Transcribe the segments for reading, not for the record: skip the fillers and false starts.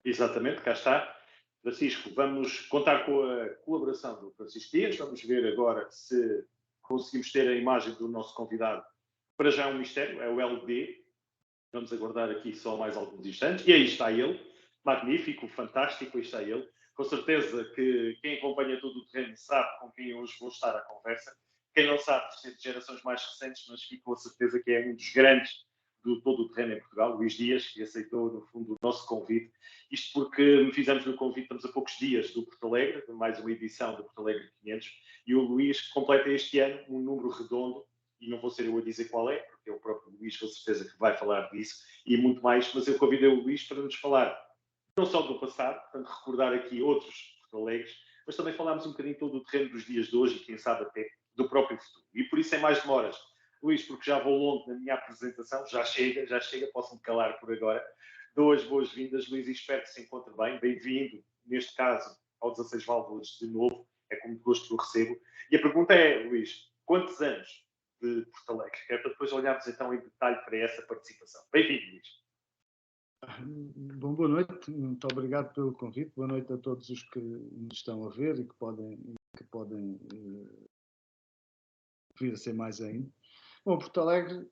Exatamente, cá está. Francisco, vamos contar com a colaboração do Francisco Dias. Vamos ver agora se conseguimos ter a imagem do nosso convidado. Para já é um mistério, é o LB. Vamos aguardar aqui só mais alguns instantes. E aí está ele, magnífico, fantástico, aí está ele. Com certeza que quem acompanha todo o terreno sabe com quem hoje vou estar à conversa. Quem não sabe, por ser de gerações mais recentes, mas fico com a certeza que é um dos grandes do todo o terreno em Portugal, Luís Dias, que aceitou, no fundo, o nosso convite. Isto porque fizemos o convite, estamos a poucos dias do Porto Alegre, de mais uma edição do Porto Alegre 500, e o Luís completa este ano um número redondo, e não vou ser eu a dizer qual é, porque é o próprio Luís, com certeza, que vai falar disso, e muito mais, mas eu convidei o Luís para nos falar não só do passado, portanto, recordar aqui outros Porto Alegres, mas também falarmos um bocadinho todo o terreno dos dias de hoje e, quem sabe, até do próprio futuro. E por isso, sem mais demoras, Luís, porque já vou longe na minha apresentação, já chega, posso-me calar por agora. Dou as boas-vindas, Luís, e espero que se encontre bem. Bem-vindo, neste caso, ao 16 Válvulas de novo, é com muito gosto que o recebo. E a pergunta é, Luís, quantos anos de Porto Alegre? É para depois olharmos então em detalhe para essa participação. Bem-vindo, Luís. Bom, boa noite, muito obrigado pelo convite, boa noite a todos os que nos estão a ver e que podem vir a ser mais ainda. Bom, Porto Alegre,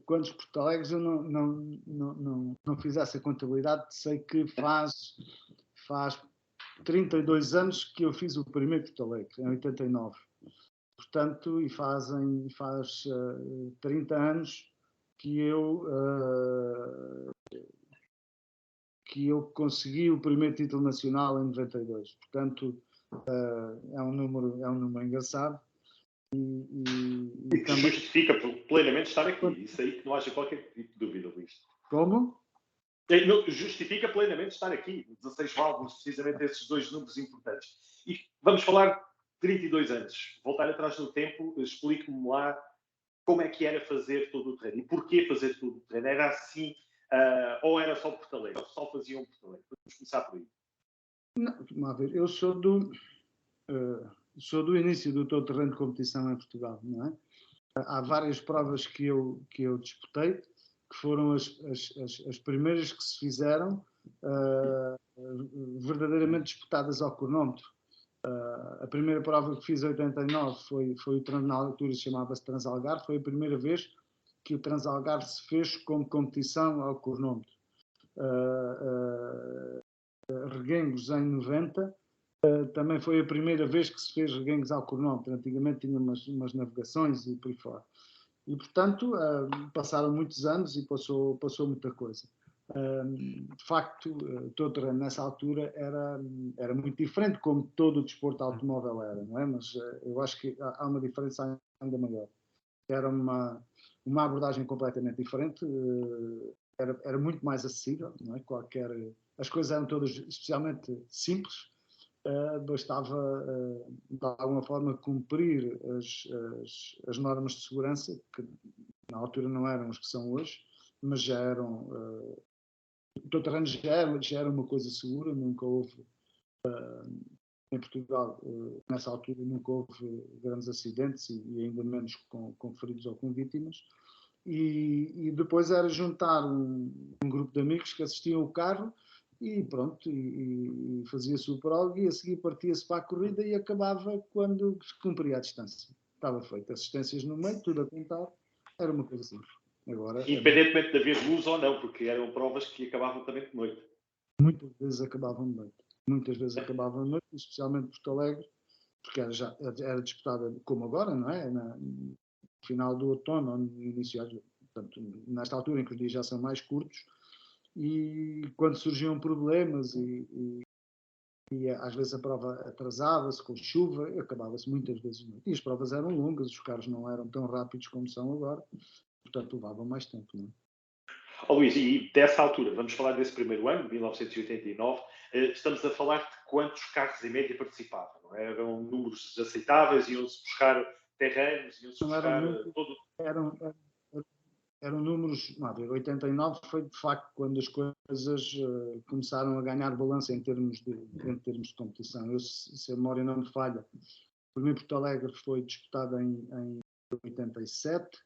quantos Porto Alegres eu não fiz essa contabilidade, sei que faz 32 anos que eu fiz o primeiro Porto Alegre, em 89. Portanto, e faz 30 anos que eu consegui o primeiro título nacional em 92. Portanto, é um número engraçado. E que também justifica plenamente estar aqui. Isso aí que não haja qualquer tipo de dúvida, Luís. Como? Justifica plenamente estar aqui. 16 válvulas, precisamente esses dois números importantes. E vamos falar de 32 anos. Voltar atrás no tempo, explique-me lá como é que era fazer todo o terreno. E porquê fazer todo o terreno? Era assim, ou era só Porto Alegre? Ou só faziam Porto Alegre? Vamos começar por aí. Não, vamos ver. Eu sou do início do todo terreno de competição em Portugal, não é? Há várias provas que eu disputei, que foram as primeiras que se fizeram verdadeiramente disputadas ao cronómetro. A primeira prova que fiz em 89 foi na altura chamava-se Transalgarve, foi a primeira vez que o Transalgarve se fez como competição ao cronómetro. Reguengos em 90, também foi a primeira vez que se fez reguengos ao cronómetro. Antigamente tinha umas navegações e por aí fora. E, portanto, passaram muitos anos e passou muita coisa. De facto, todo o terreno nessa altura era muito diferente, como todo o desporto automóvel era, não é? Mas eu acho que há uma diferença ainda maior. Era uma abordagem completamente diferente, era muito mais acessível, não é? As coisas eram todas especialmente simples, bastava de alguma forma cumprir as normas de segurança, que na altura não eram as que são hoje, mas já eram. O terreno já era uma coisa segura, nunca houve. Em Portugal, nessa altura, nunca houve grandes acidentes e ainda menos com feridos ou com vítimas. E depois era juntar um grupo de amigos que assistiam o carro e pronto, e fazia-se o prog e a seguir partia-se para a corrida e acabava quando se cumpria a distância. Estava feito. Assistências no meio, tudo a contar, era uma coisa simples. Agora, independentemente de haver luz ou não, porque eram provas que acabavam também de noite. Muitas vezes acabavam de noite. Muitas vezes acabavam de noite, especialmente Porto Alegre, porque era disputada como agora, não é? No final do outono, ou no início, portanto, nesta altura em que os dias já são mais curtos, e quando surgiam problemas e às vezes a prova atrasava-se com chuva, acabava-se muitas vezes de noite. E as provas eram longas, os carros não eram tão rápidos como são agora, portanto levavam mais tempo, não é? Oh, Luís, e dessa altura, vamos falar desse primeiro ano, 1989, estamos a falar de quantos carros em média participavam, não é? Eram números aceitáveis, iam-se buscar terrenos, iam-se buscar todo... Eram números, não, 89 foi de facto quando as coisas começaram a ganhar balança em termos de competição. Se a memória não me falha, o primeiro Porto Alegre foi disputado em 87,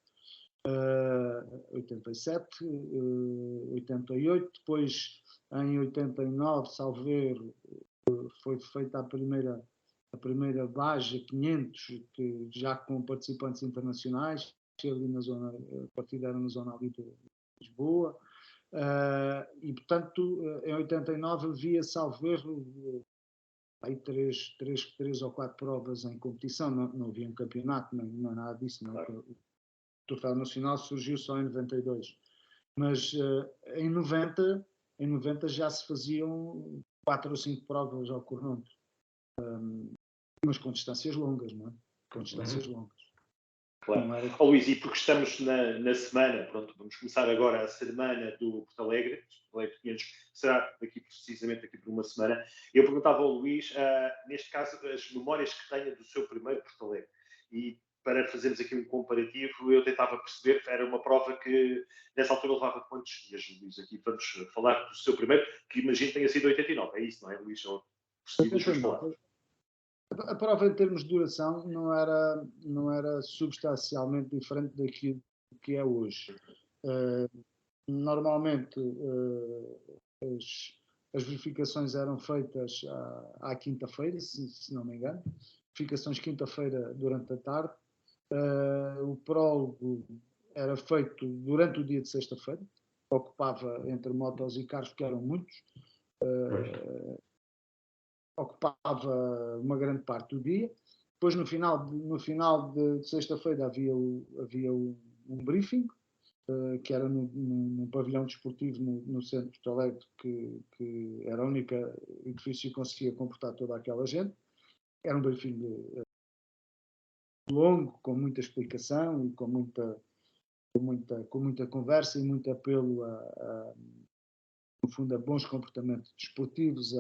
88, depois em 89, salvo erro, foi feita a primeira Baja 500, que já com participantes internacionais, ali na zona, a partida era na zona ali de Lisboa, e portanto em 89 havia, salvo erro, aí três ou quatro provas em competição, não havia um campeonato, não nada disso, não. O Troféu Nacional surgiu só em 92, mas em 90 já se faziam 4 ou 5 provas ao cronómetro, mas com distâncias longas, não é? Com distâncias longas. Claro. Luís, e porque estamos na semana, pronto, vamos começar agora a semana do Porto Alegre, Porto Alegre 500 será precisamente aqui por uma semana. Eu perguntava ao Luís, neste caso, as memórias que tenha do seu primeiro Porto Alegre. E para fazermos aqui um comparativo, eu tentava perceber, era uma prova que nessa altura levava quantos dias, Luís? Aqui vamos falar do seu primeiro, que imagino tenha sido 89, é isso, não é, Luís? Eu percebi das suas palavras. A prova em termos de duração não era substancialmente diferente daquilo que é hoje. Normalmente as verificações eram feitas à quinta-feira, se não me engano, verificações quinta-feira durante a tarde. O prólogo era feito durante o dia de sexta-feira, ocupava entre motos e carros, que eram muitos, ocupava uma grande parte do dia. Depois, no final de sexta-feira, havia um briefing, que era num pavilhão desportivo no centro de Porto Alegre, que era o único edifício que conseguia comportar toda aquela gente. Era um briefing longo, com muita explicação e com muita conversa e muito apelo no fundo, a bons comportamentos desportivos,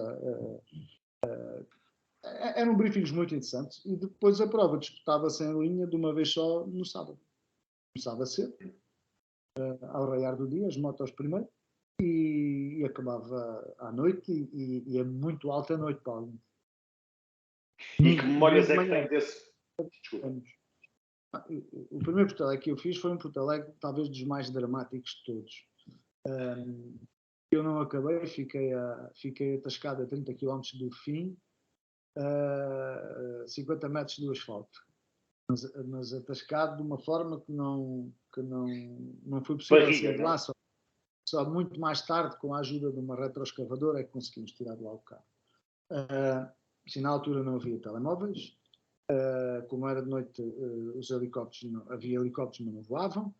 eram briefings muito interessantes. E depois a prova disputava-se em linha de uma vez só no sábado. Começava cedo, ao raiar do dia, as motos primeiro, e acabava à noite, e é muito alta a noite, Paulo. E que memórias é que tem desse? Desculpa. O primeiro Porto Alegre que eu fiz foi um Porto Alegre talvez dos mais dramáticos de todos. Eu não acabei, fiquei atascado a 30 km do fim, 50 metros do asfalto, mas atascado de uma forma que não foi possível sair de lá, só muito mais tarde, com a ajuda de uma retroescavadora, é que conseguimos tirar de lá o carro. Se na altura não havia telemóveis, como era de noite, havia helicópteros, mas não voavam,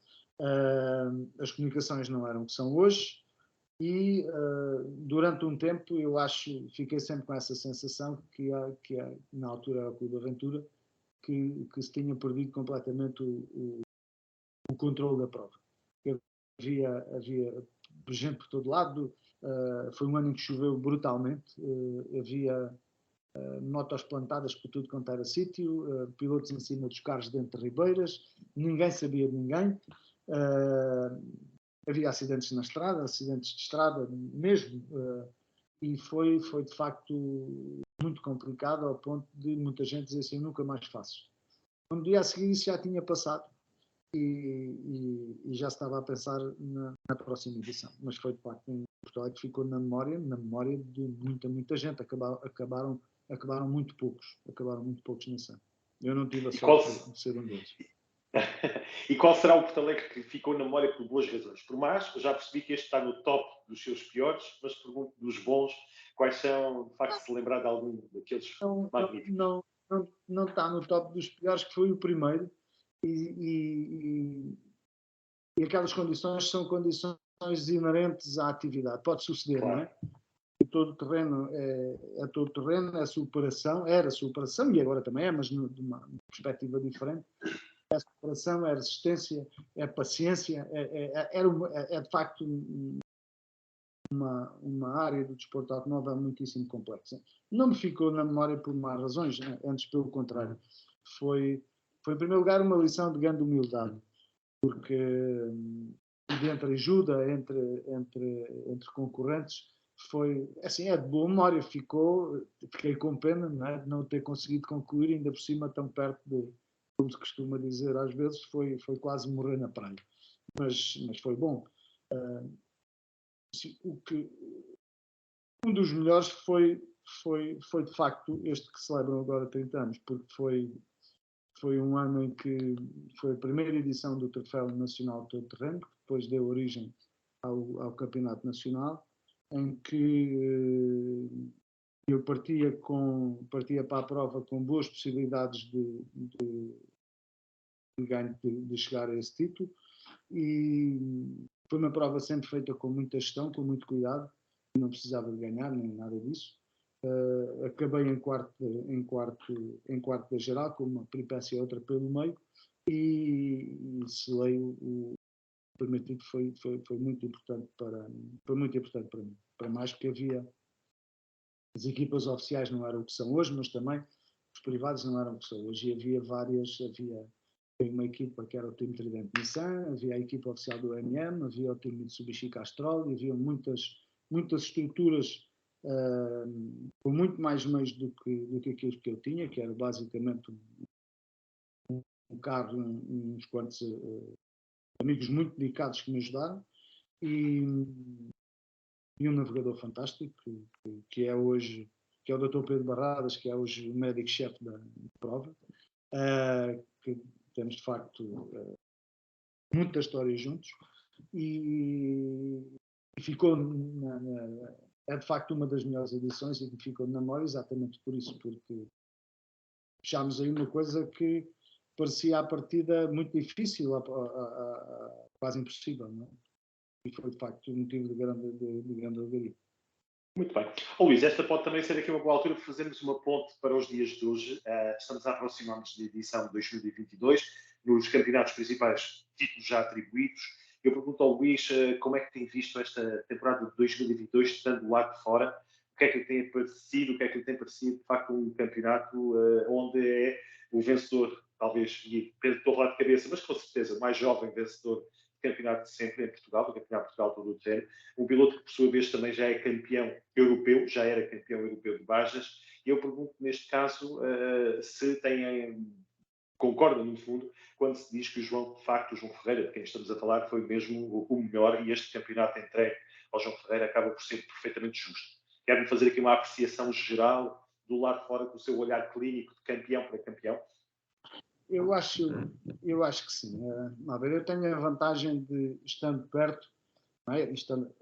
as comunicações não eram o que são hoje, e durante um tempo fiquei sempre com essa sensação que na altura era o Clube Aventura, que se tinha perdido completamente o controle da prova. Havia gente por todo lado, foi um ano em que choveu brutalmente, havia motos plantadas por tudo quanto era sítio, pilotos em cima dos carros dentro de ribeiras, ninguém sabia de ninguém, havia acidentes na estrada, acidentes de estrada mesmo, e foi de facto muito complicado, ao ponto de muita gente dizer assim, nunca mais faço. No dia a seguir isso já tinha passado e já estava a pensar na próxima edição, mas foi de facto um Porto Alegre que ficou na memória de muita gente. Acabaram muito poucos nesse ano. Eu não tive a sorte de ser um deles. E qual será o Porto Alegre que ficou na memória por boas razões? Por más, já percebi que este está no top dos seus piores, mas pergunto dos bons, quais são, de facto, se lembrar de algum daqueles magníficos? Não está no top dos piores, que foi o primeiro, e aquelas condições são condições inerentes à atividade. Pode suceder, claro. Não é? Todo o terreno é todo terreno, é superação, era superação, e agora também é, mas de uma perspectiva diferente. É superação, é resistência, é paciência, é de facto uma área do desporto automóvel muitíssimo complexa. Não me ficou na memória por más razões, antes pelo contrário. Foi em primeiro lugar uma lição de grande humildade, porque entre ajuda, entre concorrentes, foi, assim, é de boa memória, fiquei com pena, não é, de não ter conseguido concluir, ainda por cima tão perto de, como se costuma dizer às vezes, foi quase morrer na praia, mas foi bom. Um dos melhores foi de facto este que celebram agora 30 anos, porque foi um ano em que foi a primeira edição do Troféu Nacional de Todo Terreno, que depois deu origem ao Campeonato Nacional, em que eu partia para a prova com boas possibilidades de ganho, de chegar a esse título, e foi uma prova sempre feita com muita gestão, com muito cuidado, não precisava de ganhar nem nada disso. Acabei em quarto da geral, com uma peripécia e outra pelo meio, e selei o primeiro título. Foi muito importante para mim, para mais que havia. As equipas oficiais não eram o que são hoje, mas também os privados não eram o que são hoje. E havia uma equipa que era o time Tridente Nissan, havia a equipa oficial do MM, havia o time Mitsubishi Castrol, e havia muitas estruturas com muito mais meios do que aquilo que eu tinha, que era basicamente um carro, uns quantos amigos muito dedicados que me ajudaram, e um navegador fantástico, que é hoje, que é o Dr. Pedro Barradas, que é hoje o médico-chefe da prova, que temos de facto muita história juntos, e ficou é de facto uma das melhores edições e que ficou na memória exatamente por isso, porque fechámos aí uma coisa que parecia à partida muito difícil, quase impossível, não é? E foi de facto um motivo de grande alegria. Muito bem. Luís, esta pode também ser aqui uma boa altura para fazermos uma ponte para os dias de hoje. Estamos a aproximar-nos da edição de 2022, nos campeonatos principais, títulos já atribuídos. Eu pergunto ao Luís como é que tem visto esta temporada de 2022, estando lá de fora. O que é que lhe tem parecido? O que é que lhe tem parecido, de facto, um campeonato onde é o vencedor, talvez, e estou a falar de cabeça, mas com certeza, o mais jovem vencedor de campeonato de sempre em Portugal, do Campeonato de Portugal todo o terreno. Um piloto que, por sua vez, também já é campeão europeu, já era campeão europeu de Bajas. E eu pergunto, neste caso, se têm, concordam, no fundo, quando se diz que o João Ferreira, de quem estamos a falar, foi mesmo o melhor, e este campeonato entregue ao João Ferreira acaba por ser perfeitamente justo. Quero-me fazer aqui uma apreciação geral do lado de fora, com o seu olhar clínico de campeão para campeão. Eu acho que sim. Eu tenho a vantagem de, estando perto, não é? Estando,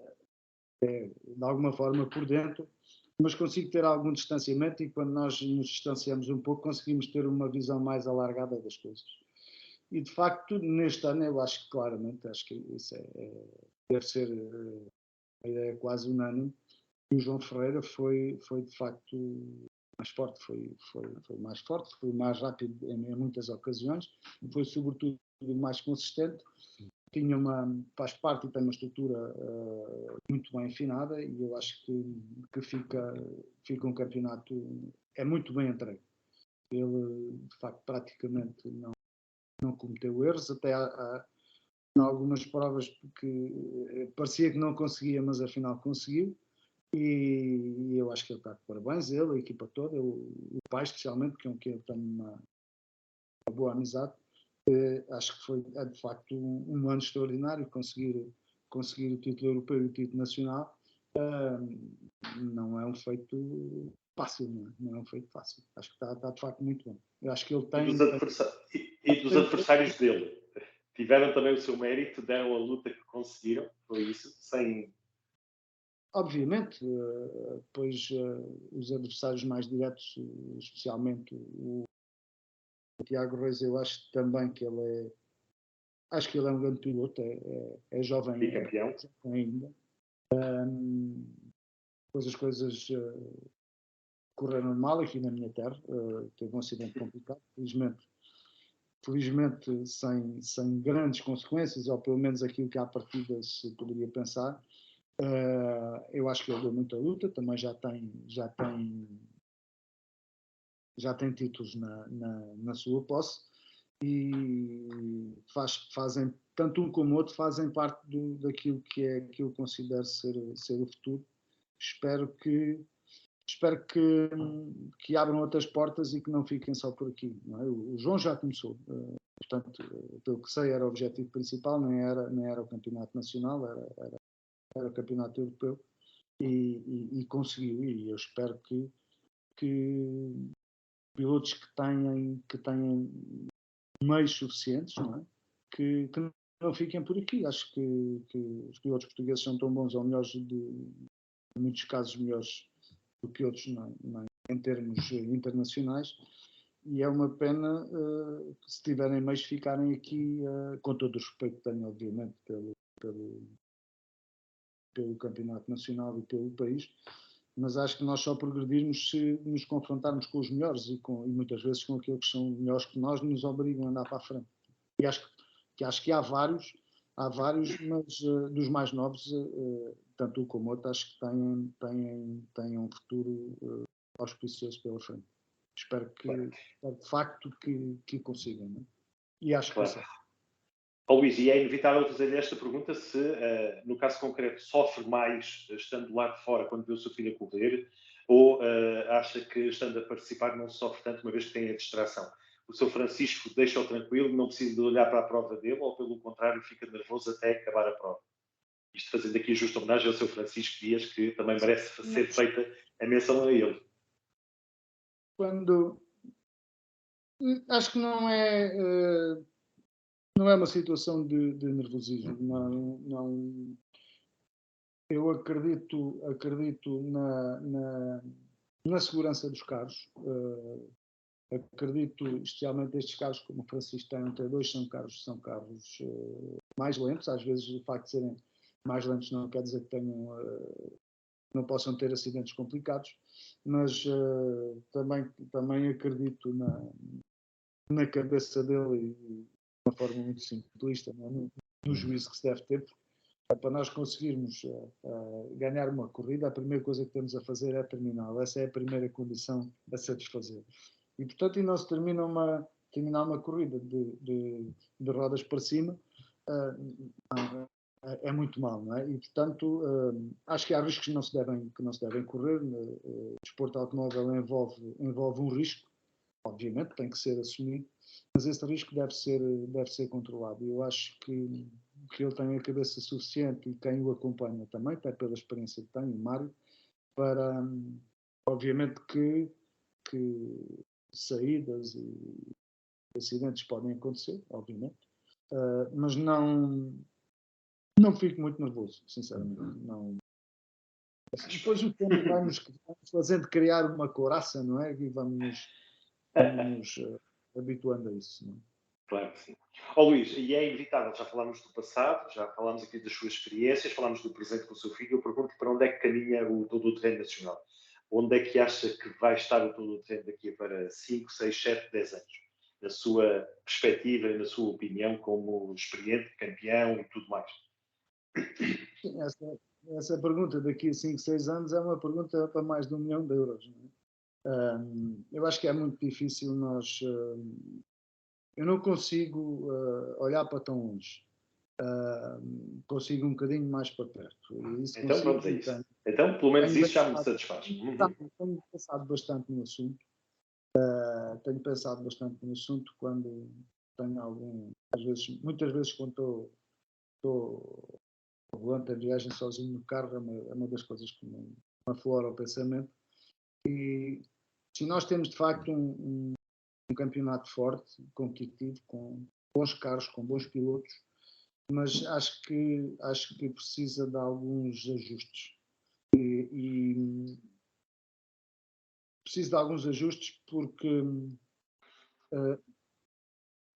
de alguma forma por dentro, mas consigo ter algum distanciamento, e quando nós nos distanciamos um pouco conseguimos ter uma visão mais alargada das coisas. E de facto neste ano eu acho que claramente, acho que isso deve ser a ideia quase unânime, que o João Ferreira foi de facto mais forte, foi mais forte, foi mais rápido em muitas ocasiões, foi sobretudo mais consistente. Faz parte e tem uma estrutura muito bem afinada, e eu acho que fica um campeonato muito bem entregue. Ele, de facto, praticamente não cometeu erros, até em algumas provas que parecia que não conseguia, mas afinal conseguiu, e eu acho que ele está de parabéns, ele, a equipa toda, o pai especialmente, com quem eu tenho uma boa amizade. Acho que foi de facto um ano extraordinário. Conseguir o título europeu e o título nacional não é um feito fácil, não é um feito fácil. Acho que está de facto muito bom. Eu acho que ele tem... E dos adversários dele? Tiveram também o seu mérito, deram a luta que conseguiram, foi isso? Obviamente, pois os adversários mais diretos, especialmente o Tiago Reis, eu acho também que ele é um grande piloto, é jovem, bicampeão ainda. Depois as coisas correram mal aqui na minha terra, teve um acidente complicado, felizmente sem grandes consequências, ou pelo menos aquilo que à partida se poderia pensar. Eu acho que ele deu muita luta, também já tem títulos na sua posse, e fazem, tanto um como o outro, fazem parte daquilo que eu considero ser o futuro. Espero que abram outras portas e que não fiquem só por aqui, não é? O João já começou, portanto, pelo que sei, era o objetivo principal, nem era o campeonato nacional, era o campeonato europeu, e conseguiu. E eu espero que pilotos que tenham meios suficientes, não é? Que não fiquem por aqui. Acho que os pilotos portugueses são tão bons ou melhores, em muitos casos melhores do que outros em termos internacionais, e é uma pena que, se tiverem meios, ficarem aqui, com todo o respeito que tenho, obviamente, pelo campeonato nacional e pelo país, mas acho que nós só progredirmos se nos confrontarmos com os melhores e muitas vezes com aqueles que são melhores que nós, nos obrigam a andar para a frente. E acho que há vários, mas dos mais novos, tanto um como outro, acho que têm um futuro auspicioso pela frente. Espero de facto que consigam, não é? E acho que conseguem. Luís, e é inevitável fazer esta pergunta se, no caso concreto, sofre mais estando lá de fora quando vê o seu filho a correr, ou acha que, estando a participar, não sofre tanto, uma vez que tem a distração? O seu Francisco deixa-o tranquilo, não precisa de olhar para a prova dele, ou, pelo contrário, fica nervoso até acabar a prova? Isto fazendo aqui a justa homenagem ao seu Francisco Dias, que também merece ser feita a menção a ele. Acho que não é uma situação de nervosismo. Não, eu acredito na segurança dos carros. Acredito, especialmente estes carros, como o Francisco tem, um T2, são carros mais lentos. Às vezes, o facto de serem mais lentos não quer dizer que não possam ter acidentes complicados, mas também acredito na cabeça dele, e de uma forma muito simplista, no juízo que se deve ter. Para nós conseguirmos ganhar uma corrida, a primeira coisa que temos a fazer é terminá-la. Essa é a primeira condição a satisfazer. E, portanto, não se terminar uma corrida de rodas para cima, é muito mal, não é? E, portanto, acho que há riscos que não se devem correr. O desporto automóvel envolve um risco, obviamente, tem que ser assumido, mas esse risco deve ser controlado. E eu acho que ele tem a cabeça suficiente, e quem o acompanha também, até pela experiência que tem, o Mário, para, obviamente, que saídas e acidentes podem acontecer, obviamente, mas não fico muito nervoso, sinceramente. Não. Depois o tempo vai-nos fazendo criar uma couraça, não é? E vamos habituando a isso, não é? Claro que sim. Luís, e é inevitável, já falámos do passado, já falámos aqui das suas experiências, falámos do presente com o seu filho. Eu pergunto para onde é que caminha o todo o terreno nacional? Onde é que acha que vai estar o todo o terreno daqui para 5, 6, 7, 10 anos? Na sua perspectiva e na sua opinião, como experiente, campeão e tudo mais. Sim, essa pergunta daqui a 5, 6 anos é uma pergunta para mais de 1 milhão de euros. Não é? Eu acho que é muito difícil eu não consigo olhar para tão longe. Consigo um bocadinho mais para perto. Isso Então consigo, vamos a isso. Então, pelo menos isso já me satisfaz. Tenho pensado bastante no assunto. Tenho pensado bastante no assunto quando tenho muitas vezes quando estou ao volante da viagem sozinho no carro, é uma das coisas que me aflora o pensamento. E se nós temos de facto um campeonato forte, competitivo, com bons carros, com bons pilotos, mas acho que precisa de alguns ajustes. E preciso de alguns ajustes porque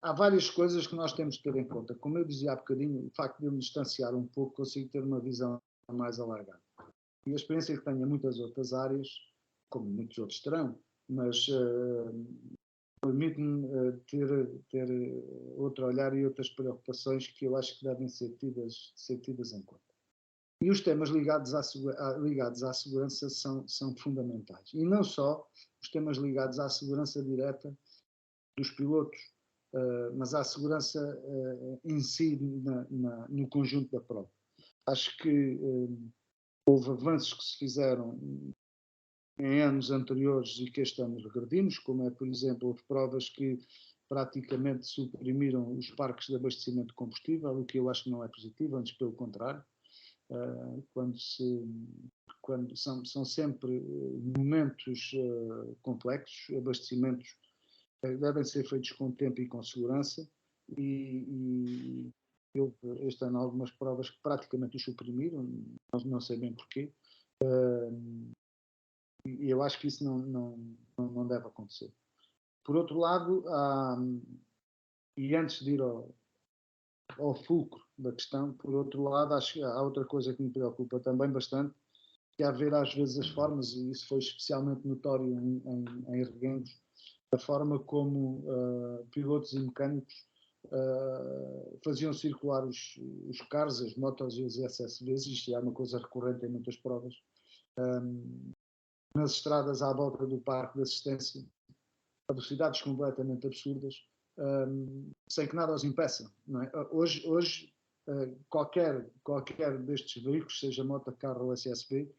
há várias coisas que nós temos de ter em conta. Como eu dizia há bocadinho, o facto de eu me distanciar um pouco, consigo ter uma visão mais alargada. E a experiência que tenho em muitas outras áreas, como muitos outros terão, mas permite-me ter outro olhar e outras preocupações que eu acho que devem ser tidas em conta. E os temas ligados à segurança são fundamentais. E não só os temas ligados à segurança direta dos pilotos, mas à segurança em si no conjunto da prova. Acho que houve avanços que se fizeram em anos anteriores e que este ano regredimos, como é, por exemplo, houve provas que praticamente suprimiram os parques de abastecimento de combustível, o que eu acho que não é positivo, antes pelo contrário. Quando quando são sempre momentos complexos, abastecimentos devem ser feitos com tempo e com segurança, e eu este ano algumas provas que praticamente os suprimiram, não sei bem porquê, e eu acho que isso não deve acontecer. Por outro lado, e antes de ir ao fulcro da questão, por outro lado, acho que há outra coisa que me preocupa também bastante, que é haver às vezes as formas, e isso foi especialmente notório em Reguengos, a forma como pilotos e mecânicos faziam circular os carros, as motos e os SSVs, isto é uma coisa recorrente em muitas provas, nas estradas à volta do parque de assistência, a velocidades completamente absurdas, sem que nada os impeça. Não é? Hoje qualquer destes veículos, seja moto, carro ou SSV,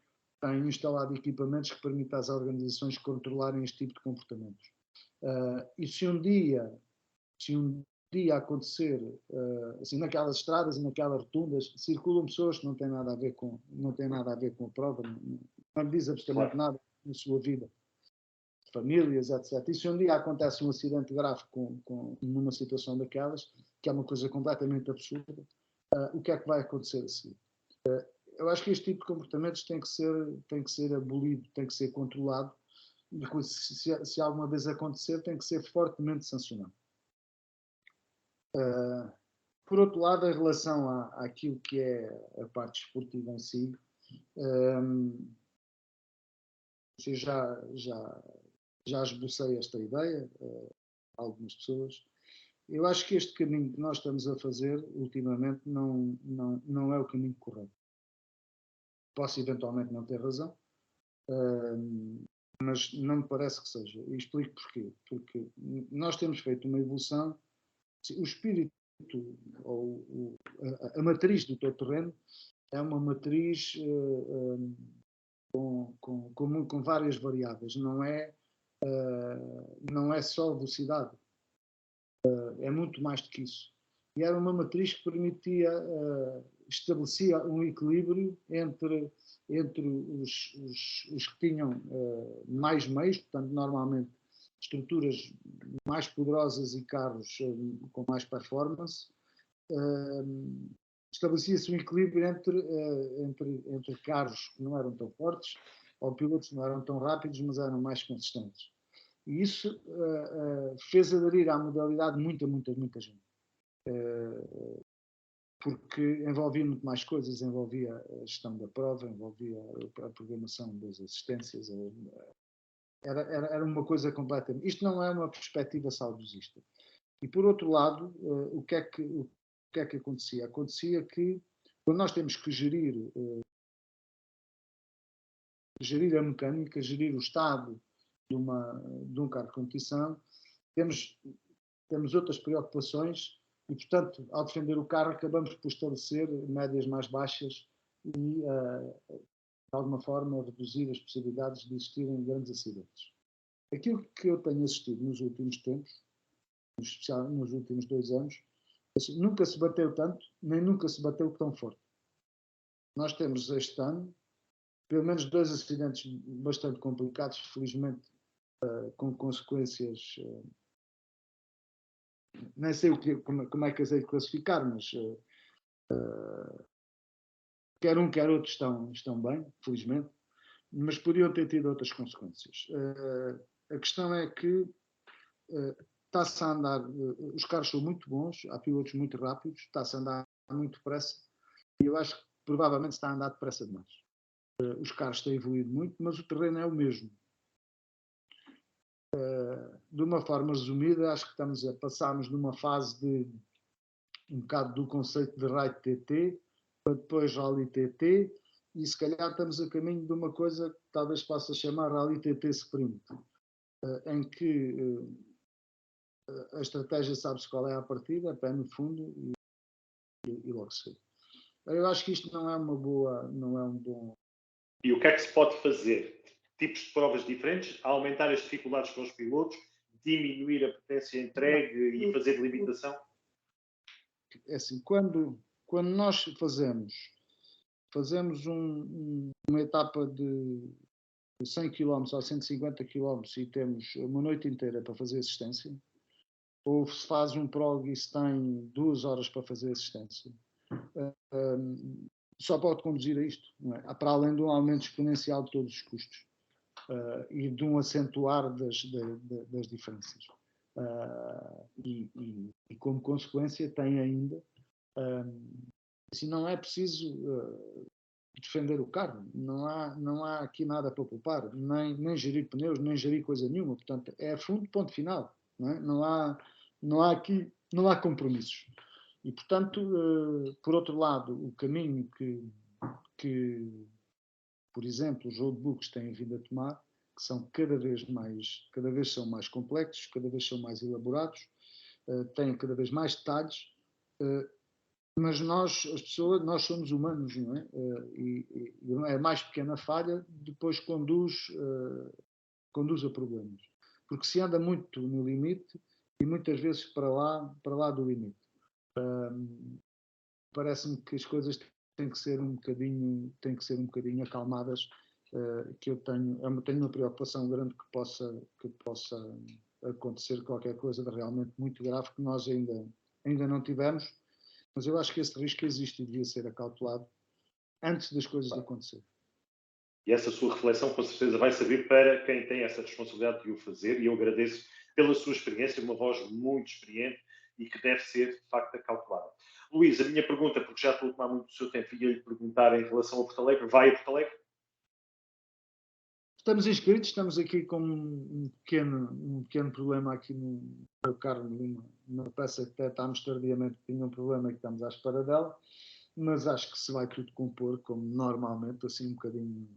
tem instalado equipamentos que permitem às organizações controlarem este tipo de comportamentos. E se um dia acontecer, assim, naquelas estradas e naquelas rotundas, circulam pessoas que não têm nada a ver com a prova, não lhe diz absolutamente nada na sua vida, famílias, etc. E se um dia acontece um acidente grave numa situação daquelas, que é uma coisa completamente absurda, o que é que vai acontecer a seguir? Eu acho que este tipo de comportamentos tem que ser abolido, tem que ser controlado, e se alguma vez acontecer, tem que ser fortemente sancionado. Por outro lado, em relação àquilo que é a parte esportiva em si, eu já esbocei esta ideia a algumas pessoas. Eu acho que este caminho que nós estamos a fazer ultimamente não é o caminho correto. Posso eventualmente não ter razão, mas não me parece que seja. E explico porquê. Porque nós temos feito uma evolução, o espírito ou a matriz do teu terreno é uma matriz com várias variáveis, não é só velocidade, é muito mais do que isso. E era uma matriz que permitia, estabelecia um equilíbrio entre os que tinham mais meios, portanto, normalmente estruturas mais poderosas e carros com mais performance. Estabelecia-se um equilíbrio entre carros que não eram tão fortes ou pilotos que não eram tão rápidos, mas eram mais consistentes. E isso fez aderir à modalidade muita gente. Porque envolvia muito mais coisas, envolvia a gestão da prova, envolvia a programação das assistências, era uma coisa completamente... Isto não é uma perspectiva saudosista. E, por outro lado, o que é que acontecia? Acontecia que, quando nós temos que gerir a mecânica, gerir o estado de um carro de competição, temos outras preocupações e, portanto, ao defender o carro, acabamos por estabelecer médias mais baixas e, de alguma forma, reduzir as possibilidades de existirem grandes acidentes. Aquilo que eu tenho assistido nos últimos tempos, em especial nos últimos 2 anos, nunca se bateu tanto, nem nunca se bateu tão forte. Nós temos este ano, pelo menos 2 acidentes bastante complicados, felizmente, com consequências... nem sei como é que as hei de classificar, mas quer um, quer outro estão bem, felizmente, mas podiam ter tido outras consequências. A questão é que está-se a andar, os carros são muito bons, há pilotos muito rápidos, está-se a andar muito depressa, e eu acho que provavelmente está a andar depressa demais. Os carros têm evoluído muito, mas o terreno é o mesmo. De uma forma resumida, acho que passamos numa fase de um bocado do conceito de Ride TT, para depois Rally TT, e se calhar estamos a caminho de uma coisa que talvez possa chamar Rally TT Sprint, em que a estratégia sabe-se qual é a partida, pé no fundo e logo se vê. Eu acho que isto não é um bom... E o que é que se pode fazer? Tipos de provas diferentes, aumentar as dificuldades com os pilotos, diminuir a potência entregue e fazer limitação? É assim, quando nós fazemos fazemos uma etapa de 100 km ou 150 km e temos uma noite inteira para fazer assistência, ou se faz um prog e se tem 2 horas para fazer assistência, só pode conduzir a isto, não é? Para além de um aumento exponencial de todos os custos e de um acentuar das diferenças. E como consequência tem ainda, assim, não é preciso defender o carro, não há aqui nada para poupar, nem gerir pneus, nem gerir coisa nenhuma, portanto é fundo, ponto final, não é? Não há compromissos. E portanto, por outro lado, o caminho que por exemplo, os roadbooks têm vindo a tomar, que são cada vez são mais complexos, cada vez são mais elaborados, têm cada vez mais detalhes, mas nós, as pessoas, nós somos humanos, não é? E a mais pequena falha depois conduz a problemas. Porque se anda muito no limite e muitas vezes para lá do limite. Parece-me que as coisas têm que ser um bocadinho acalmadas, que eu tenho uma preocupação grande que possa acontecer qualquer coisa de realmente muito grave que nós ainda não tivemos, mas eu acho que esse risco existe e devia ser acautelado antes das coisas acontecerem. E essa sua reflexão, com certeza, vai servir para quem tem essa responsabilidade de o fazer, e eu agradeço pela sua experiência, uma voz muito experiente e que deve ser, de facto, acautelada. Luís, a minha pergunta, porque já estou a tomar muito do seu tempo, ia-lhe perguntar em relação a Porto Alegre. Vai a Porto Alegre? Estamos inscritos, estamos aqui com um pequeno problema aqui no meu carro, numa peça que até estamos tardiamente, tinha um problema e que estamos à espera dela, mas acho que se vai tudo compor como normalmente, assim um bocadinho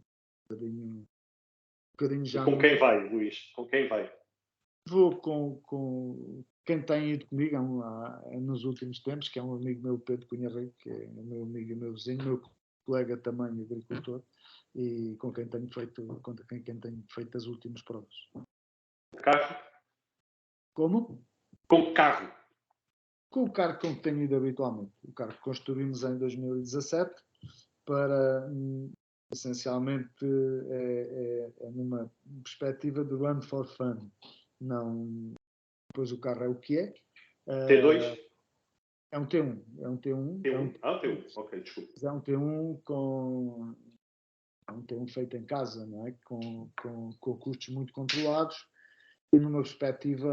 já. E com quem vai, Luís? Com quem vai? Vou com quem tem ido comigo nos últimos tempos, que é um amigo meu, Pedro Cunha Rei, que é meu amigo e meu vizinho, meu colega também agricultor, e com quem tenho feito as últimas provas. Carro? Como? Com carro? Com o carro com que tenho ido habitualmente. O carro que construímos em 2017 para, essencialmente, é numa perspectiva de run for fun. Não, depois o carro é o que é. T2? É um T1. T1. T1. Ok, desculpa. É um T1 feito em casa, não é? Com custos muito controlados e numa perspectiva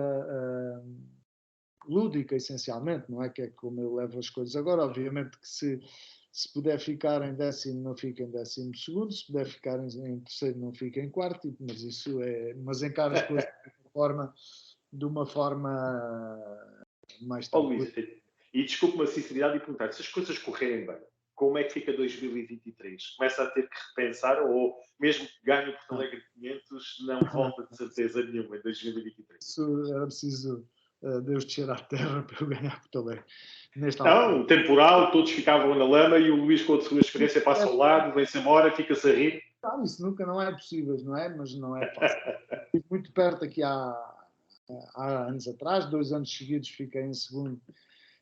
lúdica, essencialmente, não é? Que é como eu levo as coisas agora. Obviamente que se puder ficar em 10º, não fica em 12º, se puder ficar em 3º, não fica em 4º, mas encara as coisas de uma forma mais tranquila. Luís, e desculpe-me a sinceridade e perguntar, se as coisas correrem bem, como é que fica 2023? Começa a ter que repensar ou mesmo que ganhe o Porto Alegre 500, não volta de certeza nenhuma em 2023? Isso era preciso Deus descer à terra para eu ganhar Porto Alegre. Não, temporal, todos ficavam na lama e o Luís, com a sua experiência, passa ao lado, vem-se embora, fica-se a rir. Não, isso nunca não é possível, não é? Mas não é fácil. Estive muito perto aqui há anos atrás, 2 anos seguidos fiquei em segundo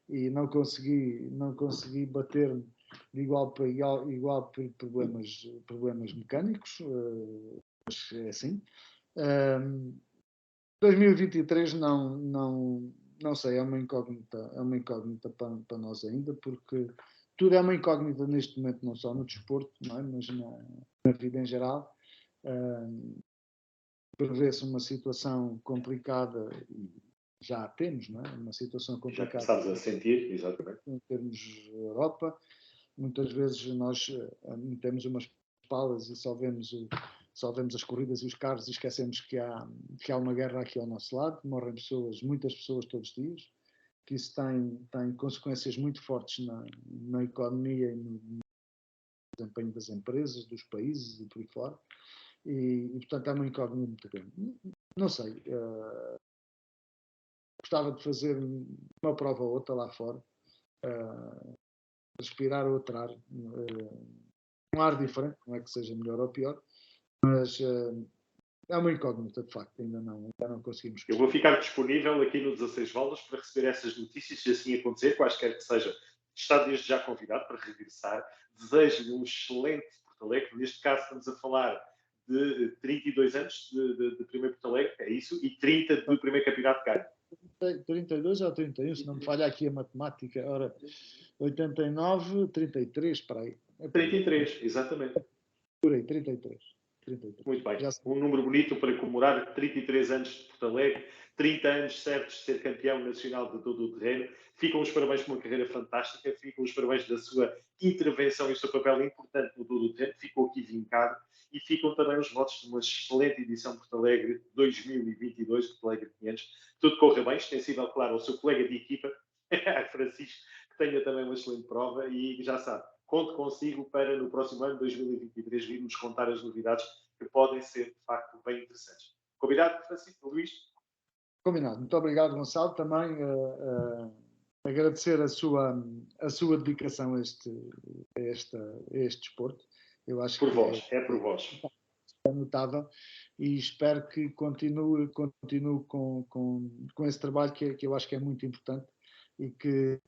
e não consegui bater-me de igual por problemas mecânicos, mas é assim. 2023 não sei, é uma incógnita para nós ainda, porque tudo é uma incógnita neste momento, não só no desporto, não é? Mas na vida em geral. Prevê-se uma situação complicada, e já a temos, não é? Uma situação complicada. Já começámos a sentir, exatamente. Em termos de Europa, muitas vezes nós temos umas palas e só vemos as corridas e os carros e esquecemos que há uma guerra aqui ao nosso lado, morrem muitas pessoas todos os dias, que isso tem consequências muito fortes na economia e no desempenho das empresas, dos países e por aí fora. E portanto é uma incógnita muito grande. Não sei, gostava de fazer uma prova ou outra lá fora, respirar outro ar, um ar diferente, não é que seja melhor ou pior, mas é uma incógnita, de facto, ainda não conseguimos. Eu vou ficar disponível aqui no 16 Válvulas para receber essas notícias, se assim acontecer, quaisquer que sejam, está desde já convidado para regressar. Desejo-lhe um excelente Porto Alegre. Neste caso, estamos a falar de 32 anos de primeiro Porto Alegre, é isso, e 30 do primeiro campeonato de ganho. 32 ou 31, se não me falha aqui a matemática. Ora, 89, 33, para aí. 33, exatamente. Por aí, 33. Muito bem. Um número bonito para comemorar 33 anos de Porto Alegre, 30 anos certos de ser campeão nacional de todo o terreno. Ficam os parabéns por uma carreira fantástica, ficam os parabéns da sua intervenção e o seu papel importante no todo o terreno. Ficou aqui vincado e ficam também os votos de uma excelente edição de Porto Alegre 2022, Porto Alegre 500. Tudo corra bem, extensível, claro, ao seu colega de equipa, Francisco, que tenha também uma excelente prova e já sabe, conto consigo para no próximo ano, 2023, vir-nos contar as novidades que podem ser, de facto, bem interessantes. Combinado, Francisco? Luís? Combinado. Muito obrigado, Gonçalo. Também agradecer a sua dedicação a este desporto. Eu acho por que vós, é por vós. É notável e espero que continue com esse trabalho que eu acho que é muito importante e que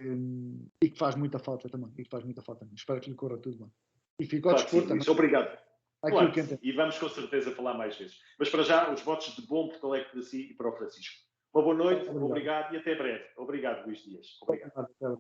faz muita falta também. Espero que lhe corra tudo bem. E fico ao dispor também. Obrigado. Claro, e vamos com certeza falar mais vezes. Mas para já, os votos de bom Porto Alegre para si e para o Francisco. Uma boa noite, obrigado e até breve. Obrigado, Luís Dias. Obrigado.